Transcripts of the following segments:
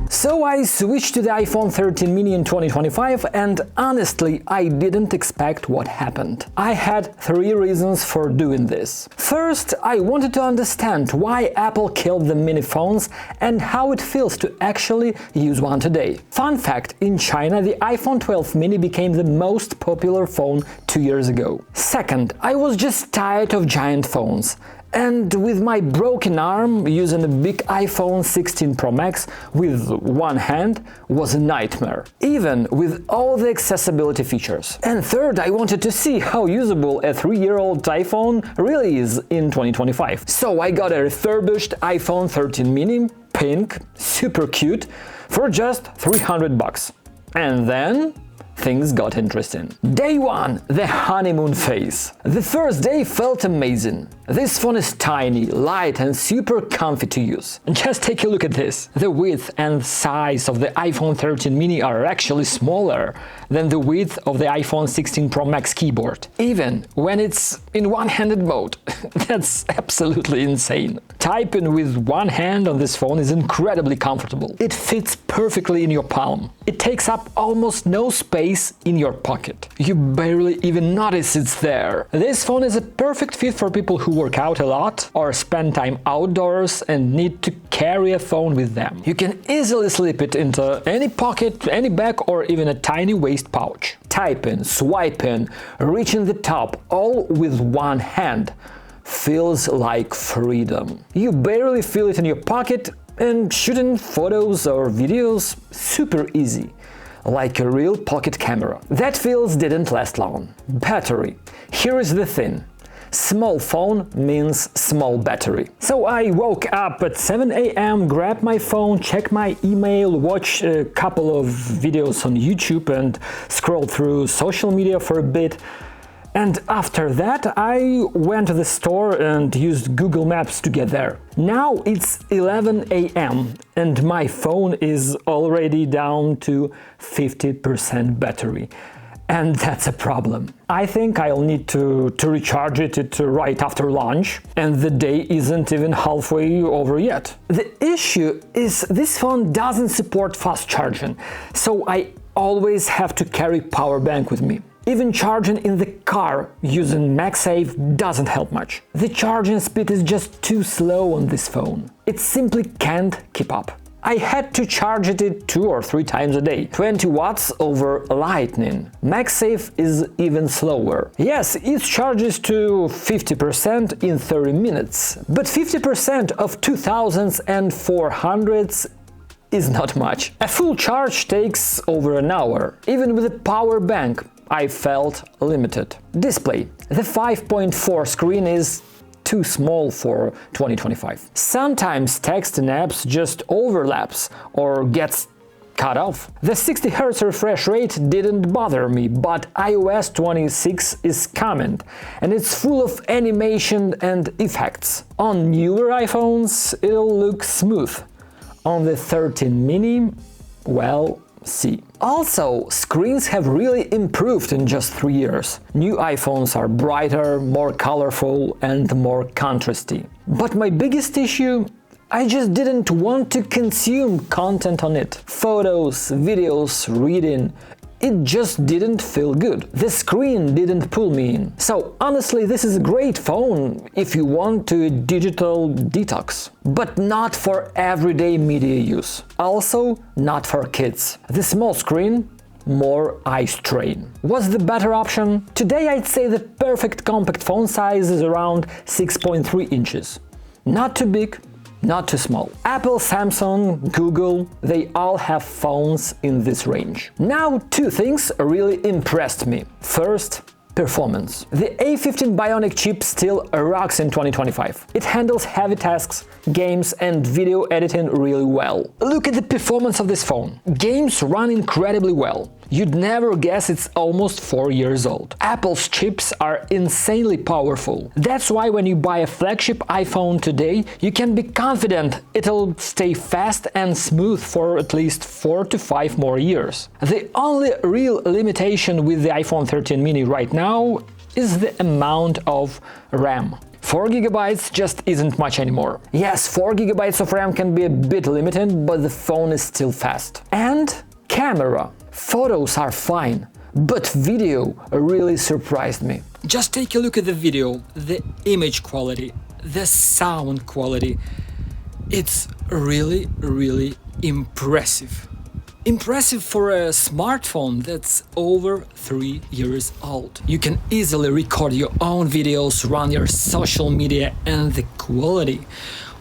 So I switched to the iPhone 13 mini in 2025 and honestly I didn't expect what happened. I had 3 reasons for doing this. First, I wanted to understand why Apple killed the mini phones and how it feels to actually use one today. Fun fact, in China the iPhone 12 mini became the most popular phone 2 years ago. Second, I was just tired of giant phones. And with my broken arm, using a big iPhone 16 Pro Max with one hand was a nightmare, even with all the accessibility features. And third, I wanted to see how usable a 3-year-old iPhone really is in 2025. So I got a refurbished iPhone 13 mini, pink, super cute, for just $300. And then things got interesting. Day 1. The honeymoon phase. The first day felt amazing. This phone is tiny, light and super comfy to use. Just take a look at this. The width and size of the iPhone 13 mini are actually smaller than the width of the iPhone 16 Pro Max keyboard, even when it's in one-handed mode. That's absolutely insane. Typing with one hand on this phone is incredibly comfortable. It fits perfectly in your palm. It takes up almost no space in your pocket. You barely even notice it's there. This phone is a perfect fit for people who work out a lot or spend time outdoors and need to carry a phone with them. You can easily slip it into any pocket, any bag or even a tiny waist pouch. Typing, swiping, reaching the top, all with one hand feels like freedom. You barely feel it in your pocket, and shooting photos or videos super easy, like a real pocket camera. That feels didn't last long. Battery. Here is the thing. Small phone means small battery. So I woke up at 7 a.m., grabbed my phone, checked my email, watched a couple of videos on YouTube and scrolled through social media for a bit. And after that, I went to the store and used Google Maps to get there. Now it's 11 a.m. and my phone is already down to 50% battery. And that's a problem. I think I'll need to recharge it right after lunch, and the day isn't even halfway over yet. The issue is this phone doesn't support fast charging, so I always have to carry power bank with me. Even charging in the car using MagSafe doesn't help much. The charging speed is just too slow on this phone. It simply can't keep up. I had to charge it 2 or 3 times a day, 20 watts over Lightning. MagSafe is even slower. Yes, it charges to 50% in 30 minutes, but 50% of 2000s and 400s is not much. A full charge takes over an hour. Even with a power bank, I felt limited. Display. The 5.4 screen is too small for 2025. Sometimes text in apps just overlaps or gets cut off. The 60 Hz refresh rate didn't bother me, but iOS 26 is coming, and it's full of animation and effects. On newer iPhones, it'll look smooth. On the 13 mini, well, see. Also, screens have really improved in just 3 years. New iPhones are brighter, more colorful and more contrasty. But my biggest issue? I just didn't want to consume content on it. Photos, videos, reading. It just didn't feel good. The screen didn't pull me in. So honestly, this is a great phone if you want to digital detox, but not for everyday media use. Also, not for kids. The small screen, more eye strain. What's the better option? Today I'd say the perfect compact phone size is around 6.3 inches. Not too big, not too small. Apple, Samsung, Google, they all have phones in this range. Now, 2 things really impressed me. First, performance. The A15 Bionic chip still rocks in 2025. It handles heavy tasks, games and video editing really well. Look at the performance of this phone. Games run incredibly well. You'd never guess it's almost 4 years old. Apple's chips are insanely powerful. That's why when you buy a flagship iPhone today, you can be confident it'll stay fast and smooth for at least 4 to 5 more years. The only real limitation with the iPhone 13 mini right now is the amount of RAM. 4 GB just isn't much anymore. Yes, 4 GB of RAM can be a bit limited, but the phone is still fast. And camera. Photos are fine, but video really surprised me. Just take a look at the video, the image quality, the sound quality. It's really, really impressive. Impressive for a smartphone that's over 3 years old. You can easily record your own videos, run your social media, and the quality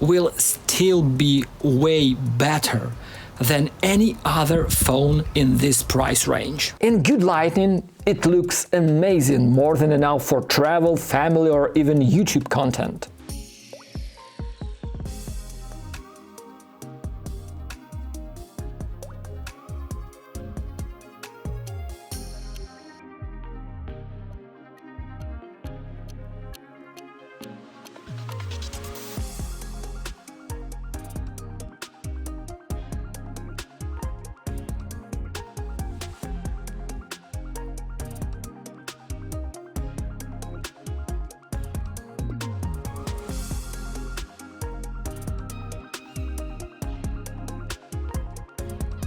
will still be way better than any other phone in this price range. In good lighting, it looks amazing, more than enough for travel, family, or even YouTube content.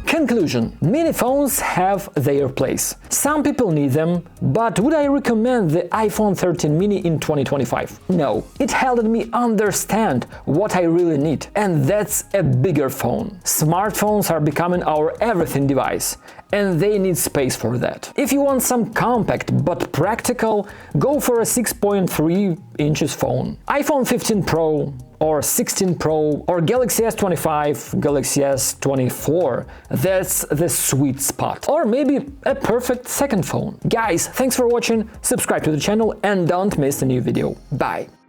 Conclusion: mini phones have their place. Some people need them, but would I recommend the iPhone 13 mini in 2025? No. It helped me understand what I really need, and that's a bigger phone. Smartphones are becoming our everything device, and they need space for that. If you want some compact but practical, go for a 6.3 inches phone. iPhone 15 Pro or 16 Pro or Galaxy S25, Galaxy S24, that's the sweet spot. Or maybe a perfect second phone. Guys, thanks for watching, subscribe to the channel and don't miss a new video. Bye!